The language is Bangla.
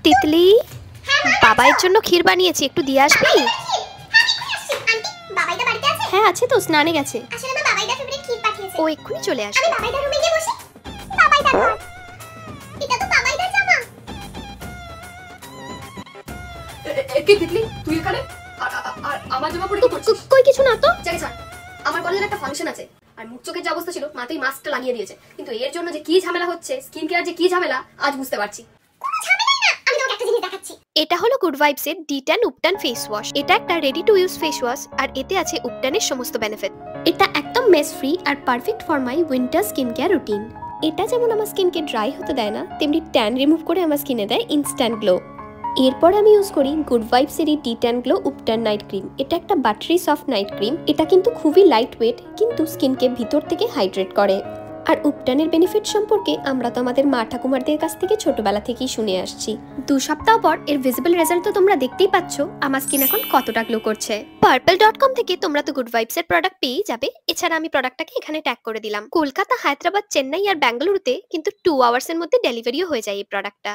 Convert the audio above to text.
তিতলি, বাবাইয়ের জন্য ক্ষীর বানিয়েছি, একটু দিয়ে আসবি? হ্যাঁ আছে তো, স্নানে গেছে। ও এক্ষুনি চলে আসবে। কি তিতলি, তুই এখানে? আর আমার জামা পরে কি করছিস? কই কিছু না তো। জানি স্যার, আমার কলেজের একটা ফাংশন আছে, আর মুখ চোখের যে অবস্থা ছিল মাথায় মাস্কটা লাগিয়ে দিয়েছে, কিন্তু এর জন্য যে কি ঝামেলা হচ্ছে, স্কিন কেয়ার যে কি ঝামেলা আজ বুঝতে পারছি। এটা হলো গুড ভাইবস এর D10 উপটান ফেস ওয়াশ। এটা একটা ready to use face wash, আর এতে আছে উপটানের সমস্ত বেনিফিট। এটা একদম মেস ফ্রি আর perfect for my winter skin care routine. এটা যেমন আমার স্কিনকে ড্রাই হতে দেয় না, তেমনি ট্যান রিমুভ করে আমার স্কিনে দেয় ইনস্ট্যান্ট গ্লো। এরপর আমি ইউজ করি গুড ভাইবস এর D10 গ্লো উপটান নাইট ক্রিম। এটা একটা বাটারি সফট নাইট ক্রিম। এটা কিন্তু খুবই লাইট ওয়েট, কিন্তু স্কিনকে ভিতর থেকে হাইড্রেট করে। আর উপটানের বেনিফিট সম্পর্কে আমরা তো আমাদের মা ঠাকুমারদের কাছ থেকে ছোটবেলা থেকেই শুনে আসছি। 2 সপ্তাহ পর এর ভিজিবল রেজাল্ট তো তোমরা দেখতেই পাচ্ছ, আমার স্কিন এখন কতটা গ্লো করছে। purple.com থেকে তোমরা তো গুড ভাইবস এর প্রোডাক্ট পেয়েই যাবে। এছাড়া আমি প্রোডাক্টটাকে এখানে ট্যাগ করে দিলাম। কলকাতা, হায়দ্রাবাদ, চেন্নাই আর বেঙ্গালুরুতে কিন্তু 2 আওয়ার্স এর মধ্যে ডেলিভারিও হয়ে যায় এই প্রোডাক্টটা।